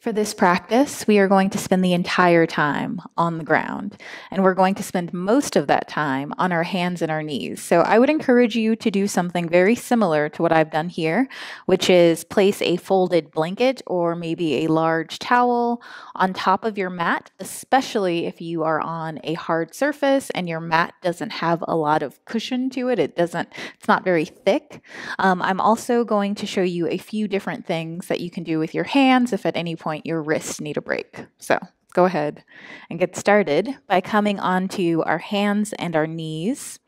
For this practice, we are going to spend the entire time on the ground, and we're going to spend most of that time on our hands and our knees. So I would encourage you to do something very similar to what I've done here, which is place a folded blanket or maybe a large towel on top of your mat, especially if you are on a hard surface and your mat doesn't have a lot of cushion to it. It's not very thick. I'm also going to show you a few different things that you can do with your hands if at any point your wrists need a break. So go ahead and get started by coming onto our hands and our knees.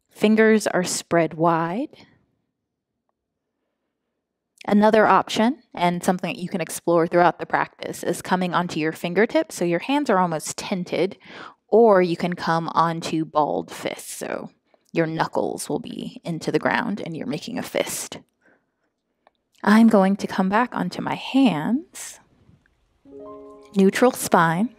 Fingers are spread wide. Another option, and something that you can explore throughout the practice, is coming onto your fingertips, so your hands are almost tented, or you can come onto balled fists, so your knuckles will be into the ground and you're making a fist. I'm going to come back onto my hands, neutral spine.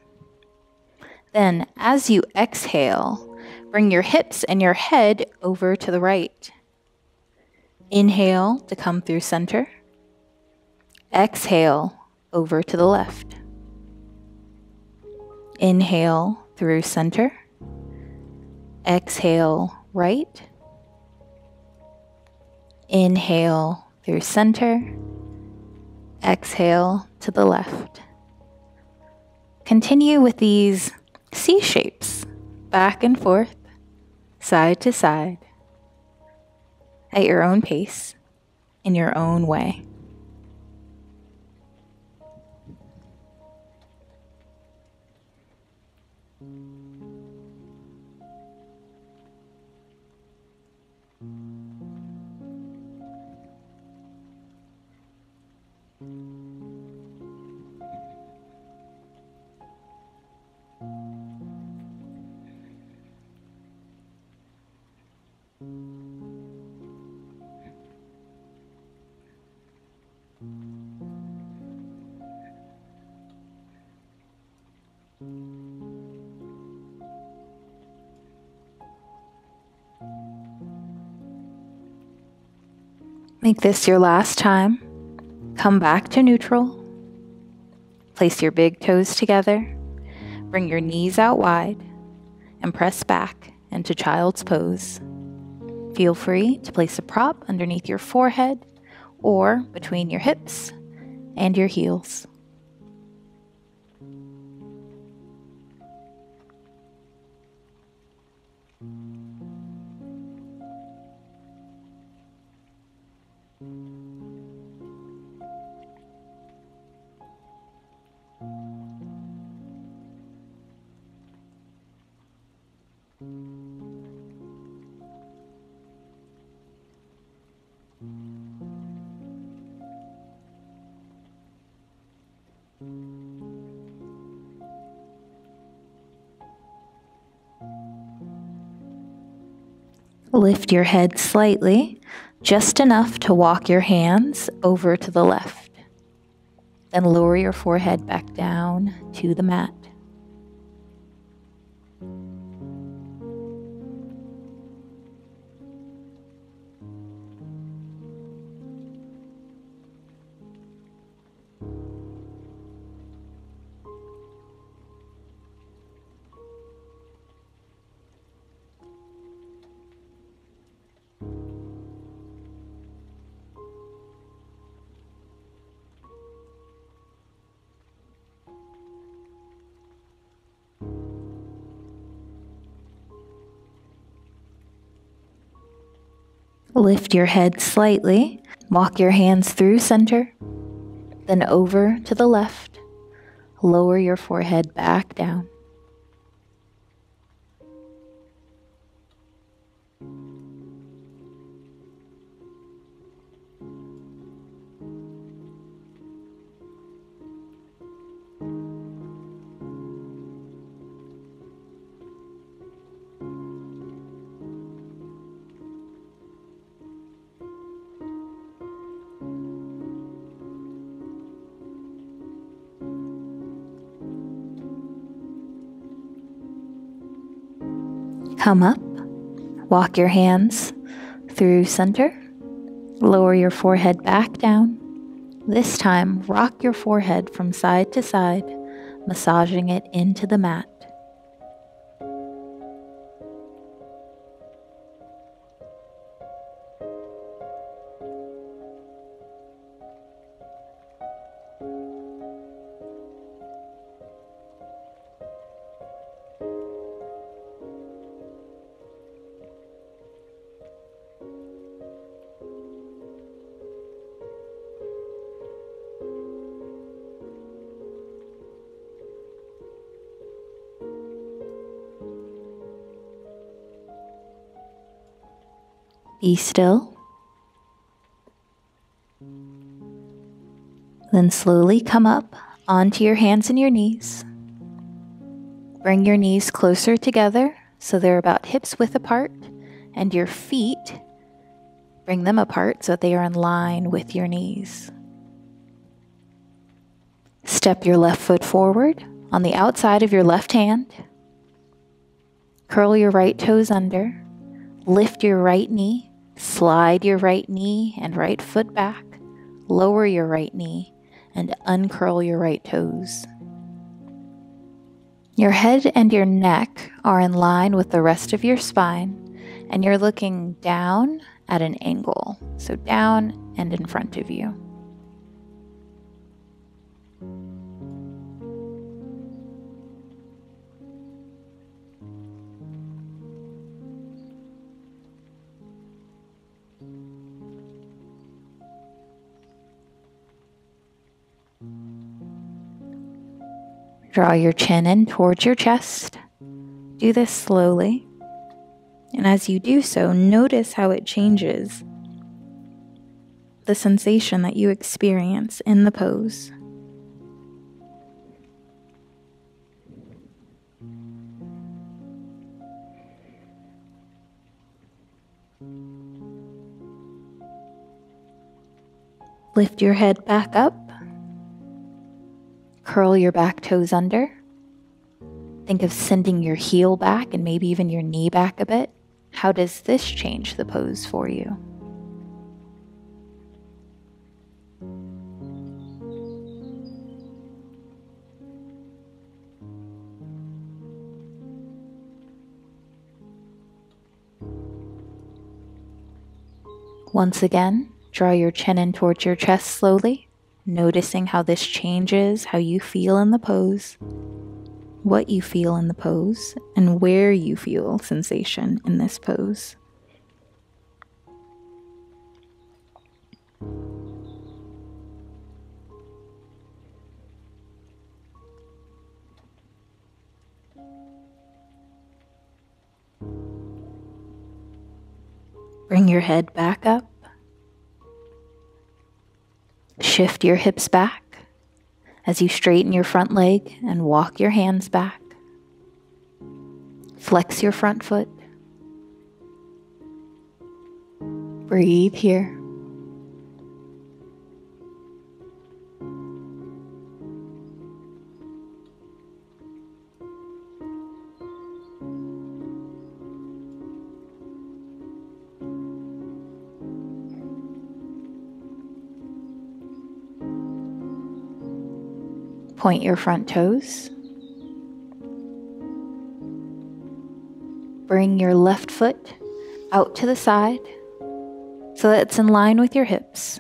Then, as you exhale, bring your hips and your head over to the right. Inhale to come through center. Exhale over to the left. Inhale through center. Exhale right. Inhale through center. Exhale to the left. Continue with these C shapes, back and forth, side to side, at your own pace, in your own way. Make this your last time. Come back to neutral. Place your big toes together. Bring your knees out wide and press back into child's pose. Feel free to place a prop underneath your forehead or between your hips and your heels. Lift your head slightly, just enough to walk your hands over to the left. Then lower your forehead back down to the mat. Lift your head slightly, walk your hands through center, then over to the left. Lower your forehead back down. Come up, walk your hands through center, lower your forehead back down, This time, rock your forehead from side to side, massaging it into the mat. Be still. Then slowly come up onto your hands and your knees. Bring your knees closer together so they're about hips width apart, and your feet, bring them apart so that they are in line with your knees. Step your left foot forward on the outside of your left hand. Curl your right toes under. Lift your right knee. Slide your right knee and right foot back. Lower your right knee and uncurl your right toes. Your head and your neck are in line with the rest of your spine, and you're looking down at an angle, so down and in front of you. Draw your chin in towards your chest. Do this slowly. And as you do so, notice how it changes the sensation that you experience in the pose. Lift your head back up. Curl your back toes under. Think of sending your heel back and maybe even your knee back a bit. How does this change the pose for you? Once again, draw your chin in towards your chest slowly, noticing how this changes how you feel in the pose, what you feel in the pose, and where you feel sensation in this pose. Bring your head back up. Shift your hips back as you straighten your front leg and walk your hands back. Flex your front foot. Breathe here. Point your front toes. Bring your left foot out to the side so that it's in line with your hips.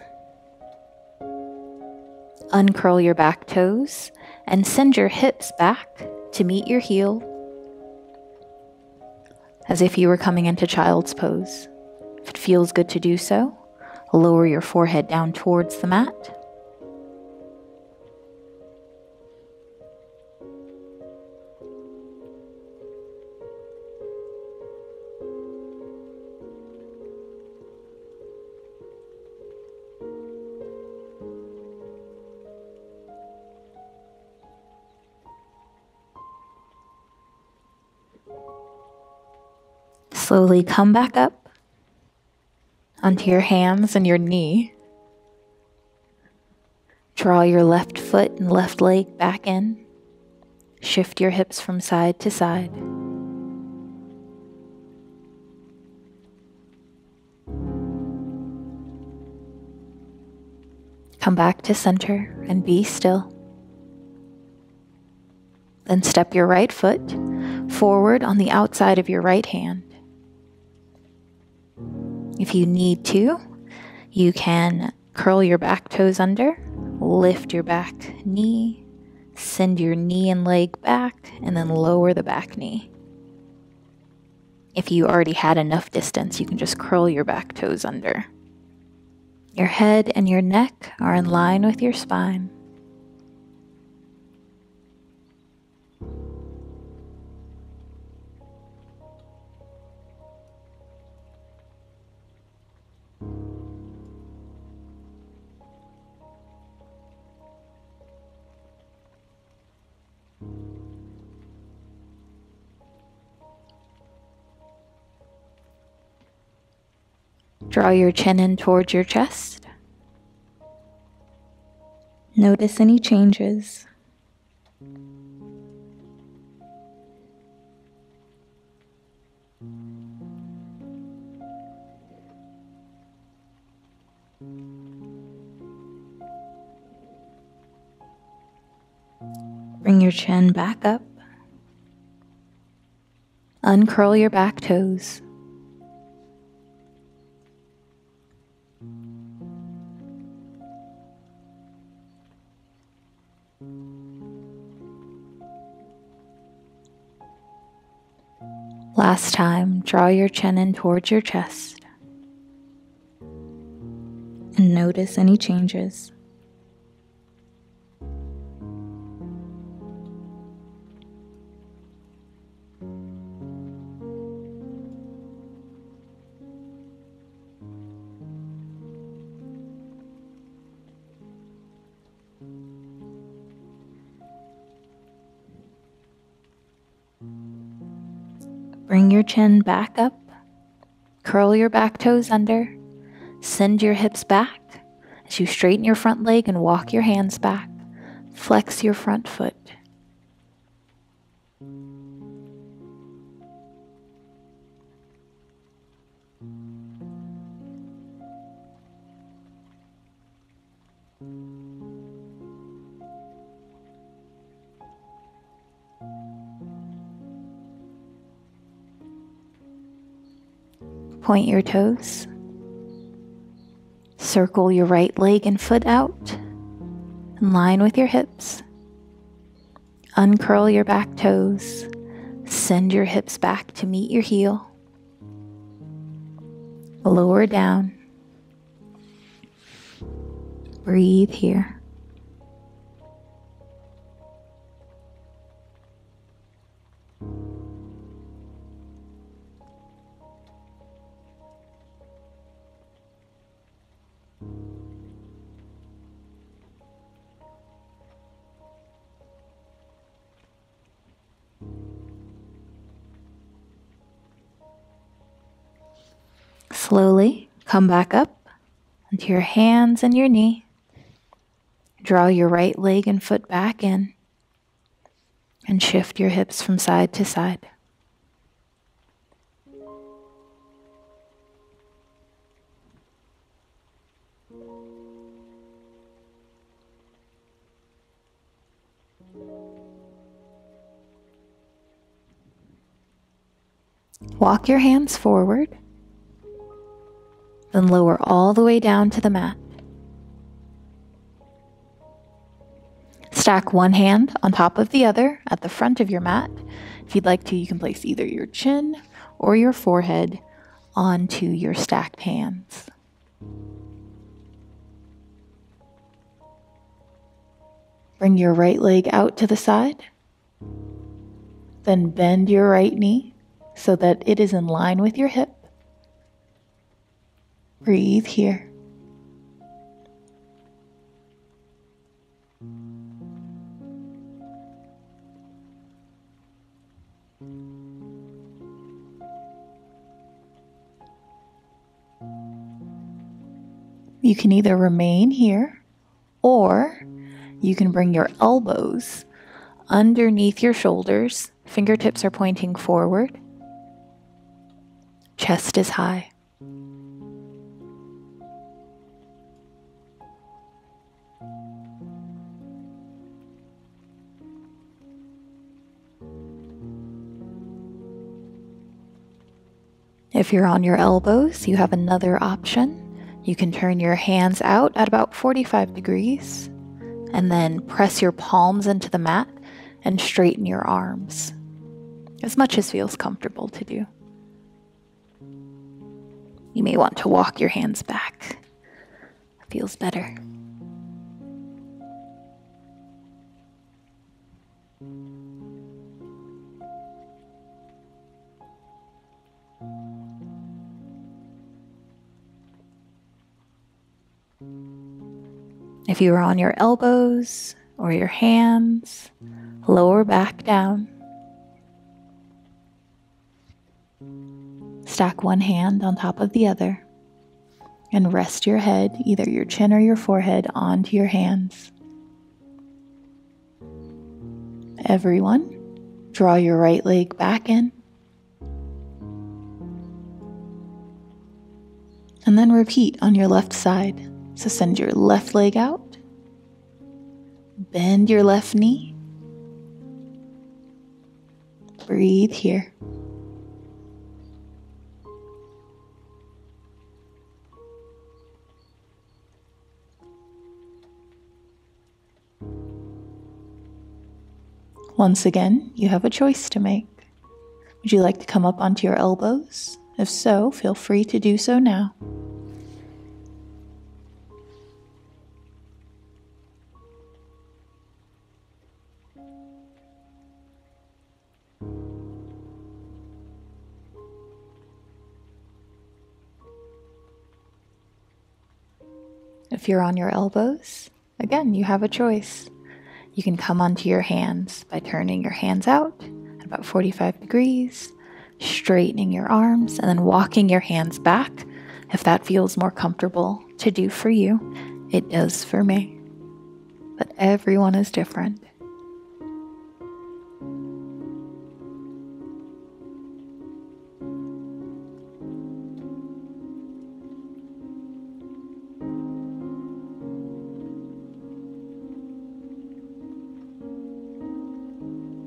Uncurl your back toes and send your hips back to meet your heel as if you were coming into child's pose. If it feels good to do so, lower your forehead down towards the mat. Slowly come back up onto your hands and your knee. Draw your left foot and left leg back in. Shift your hips from side to side. Come back to center and be still. Then step your right foot forward on the outside of your right hand. If you need to, you can curl your back toes under, lift your back knee, send your knee and leg back, and then lower the back knee. If you already had enough distance, you can just curl your back toes under. Your head and your neck are in line with your spine. Draw your chin in towards your chest. Notice any changes. Bring your chin back up. Uncurl your back toes. Last time, draw your chin in towards your chest and notice any changes. Bring your chin back up, curl your back toes under, send your hips back as you straighten your front leg and walk your hands back. Flex your front foot. Point your toes. Circle your right leg and foot out, in line with your hips. Uncurl your back toes. Send your hips back to meet your heel. Lower down. Breathe here. Slowly come back up onto your hands and your knee. Draw your right leg and foot back in and shift your hips from side to side. Walk your hands forward, then lower all the way down to the mat. Stack one hand on top of the other at the front of your mat. If you'd like to, you can place either your chin or your forehead onto your stacked hands. Bring your right leg out to the side. Then bend your right knee so that it is in line with your hip. Breathe here. You can either remain here or you can bring your elbows underneath your shoulders. Fingertips are pointing forward. Chest is high. If you're on your elbows, you have another option. You can turn your hands out at about 45 degrees and then press your palms into the mat and straighten your arms, as much as feels comfortable to do. You may want to walk your hands back. It feels better. If you are on your elbows or your hands, lower back down. Stack one hand on top of the other and rest your head, either your chin or your forehead, onto your hands. Everyone, draw your right leg back in. And then repeat on your left side. So send your left leg out, bend your left knee, breathe here. Once again, you have a choice to make. Would you like to come up onto your elbows? If so, feel free to do so now. If you're on your elbows, again, you have a choice. You can come onto your hands by turning your hands out at about 45 degrees, straightening your arms, and then walking your hands back if that feels more comfortable to do for you. It does for me. But everyone is different.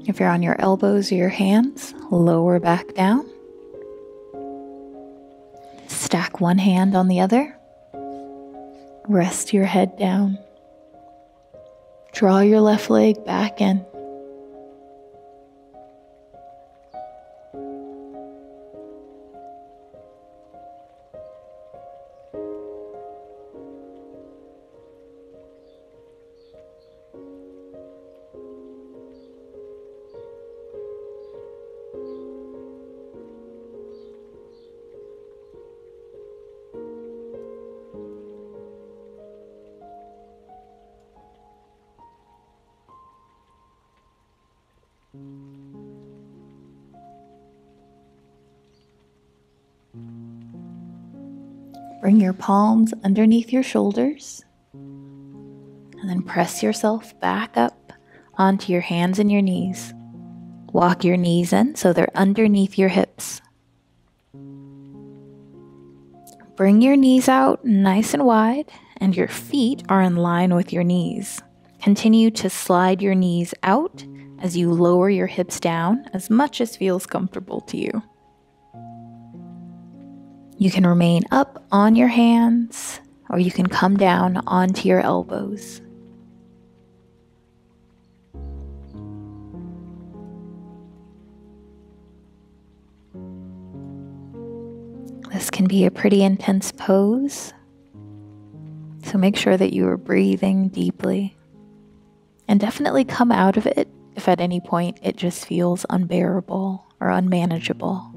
If you're on your elbows or your hands, lower back down. Stack one hand on the other. Rest your head down. Draw your left leg back in. Bring your palms underneath your shoulders and then press yourself back up onto your hands and your knees. Walk your knees in so they're underneath your hips. Bring your knees out nice and wide and your feet are in line with your knees. Continue to slide your knees out as you lower your hips down as much as feels comfortable to you. You can remain up on your hands, or you can come down onto your elbows. This can be a pretty intense pose, so make sure that you are breathing deeply. And definitely come out of it if at any point it just feels unbearable or unmanageable.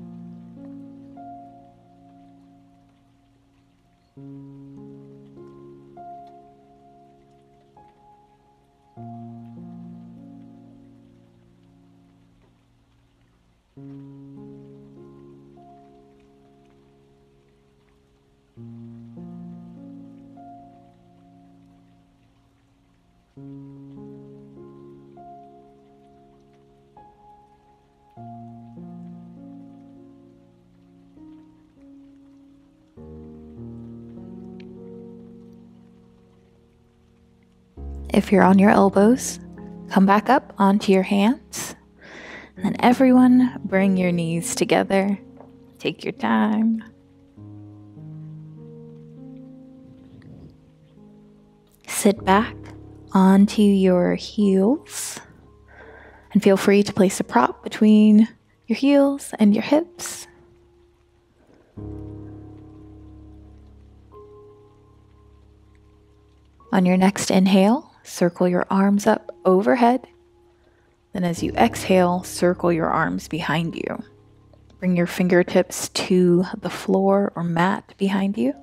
If you're on your elbows, come back up onto your hands. And then everyone bring your knees together Take your time. Sit back onto your heels and feel free to place a prop between your heels and your hips. On your next inhale, circle your arms up overhead. Then as you exhale, circle your arms behind you. Bring your fingertips to the floor or mat behind you.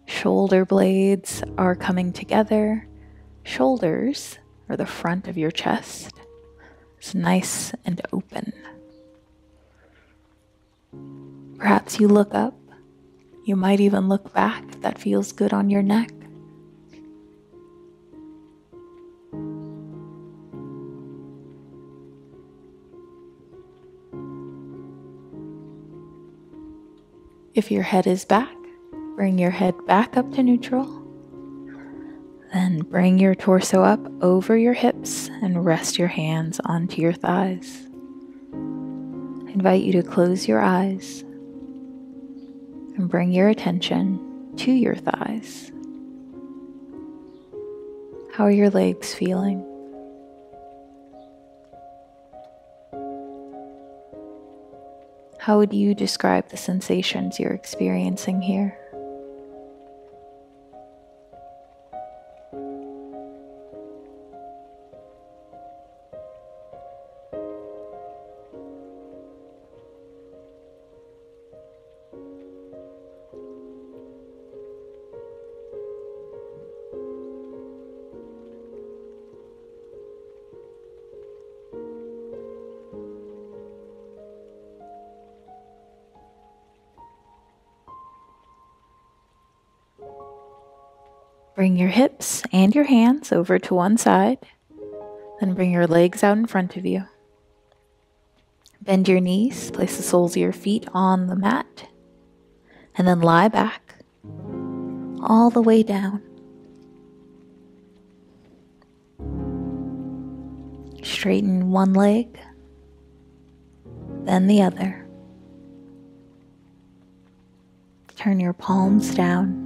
Shoulder blades are coming together. Shoulders are the front of your chest. It's nice and open. Perhaps you look up. You might even look back if that feels good on your neck. If your head is back, bring your head back up to neutral. Then bring your torso up over your hips and rest your hands onto your thighs. I invite you to close your eyes and bring your attention to your thighs. How are your legs feeling? How would you describe the sensations you're experiencing here? Bring your hips and your hands over to one side, then bring your legs out in front of you. Bend your knees, place the soles of your feet on the mat, and then lie back all the way down. Straighten one leg, then the other. Turn your palms down.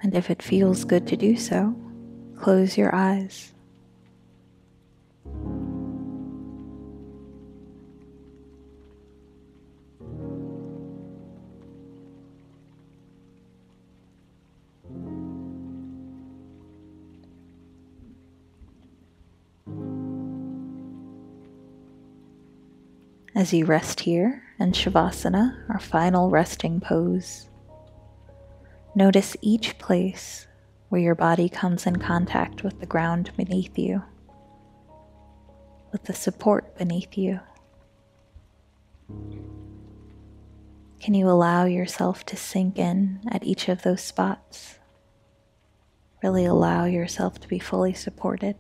And if it feels good to do so, close your eyes. As you rest here in Shavasana, our final resting pose, notice each place where your body comes in contact with the ground beneath you, with the support beneath you. Can you allow yourself to sink in at each of those spots? Really allow yourself to be fully supported.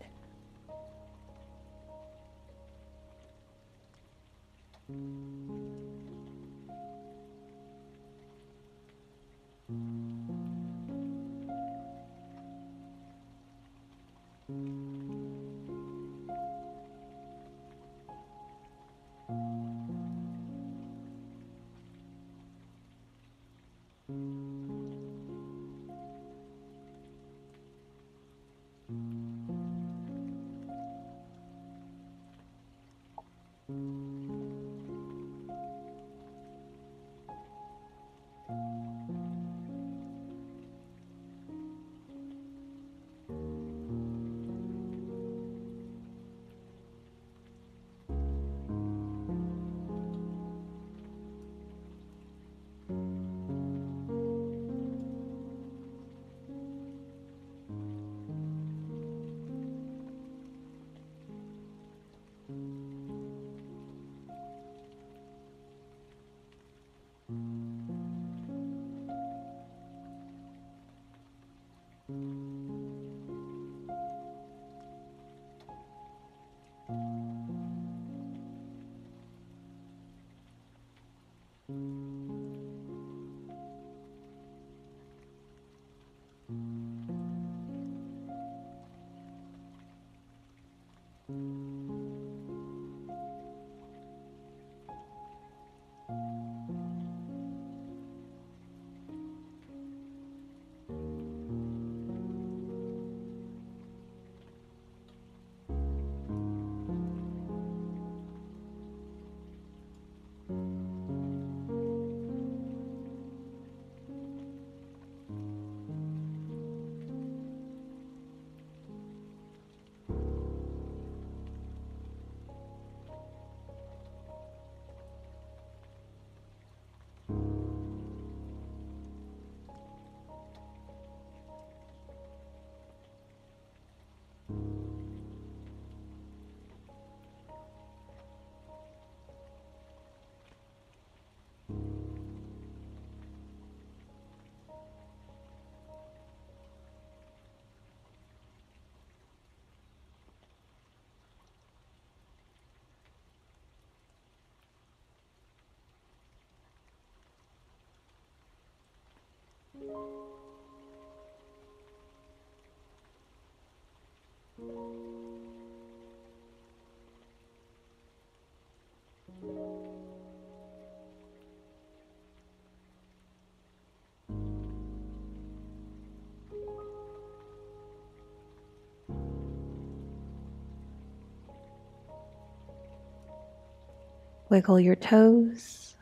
Wiggle your toes,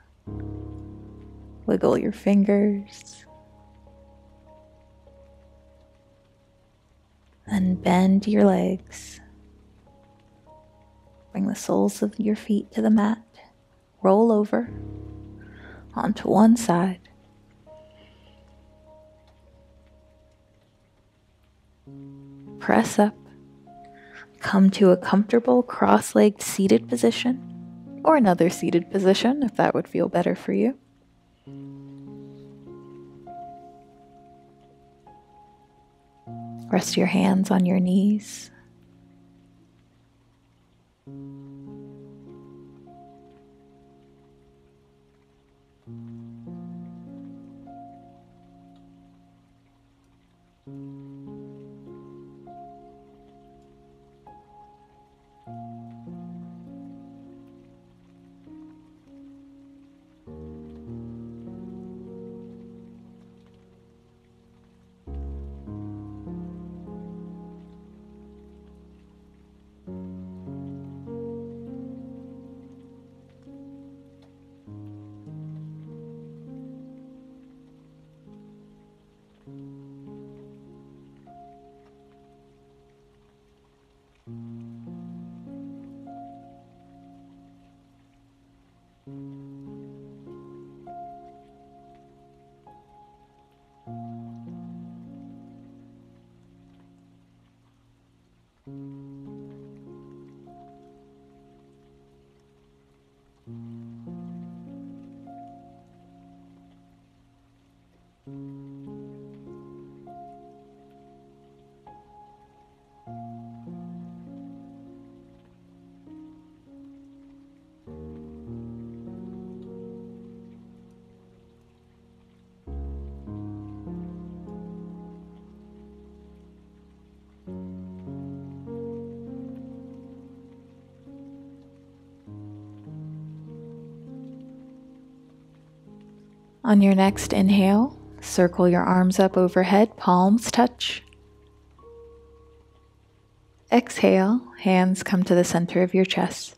wiggle your fingers, then bend your legs. Bring the soles of your feet to the mat, roll over onto one side. Press up, come to a comfortable cross-legged seated position, or another seated position if that would feel better for you. Rest your hands on your knees. On your next inhale, circle your arms up overhead, palms touch. Exhale, hands come to the center of your chest.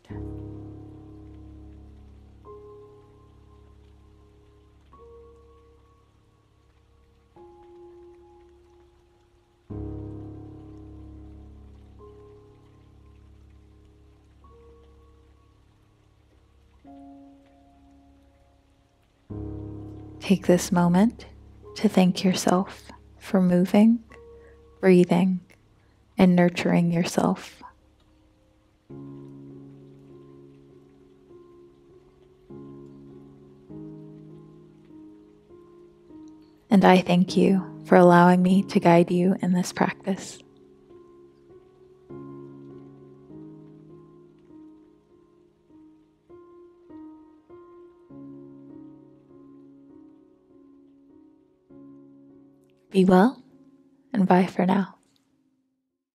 Take this moment to thank yourself for moving, breathing, and nurturing yourself. And I thank you for allowing me to guide you in this practice. Be well, and bye for now.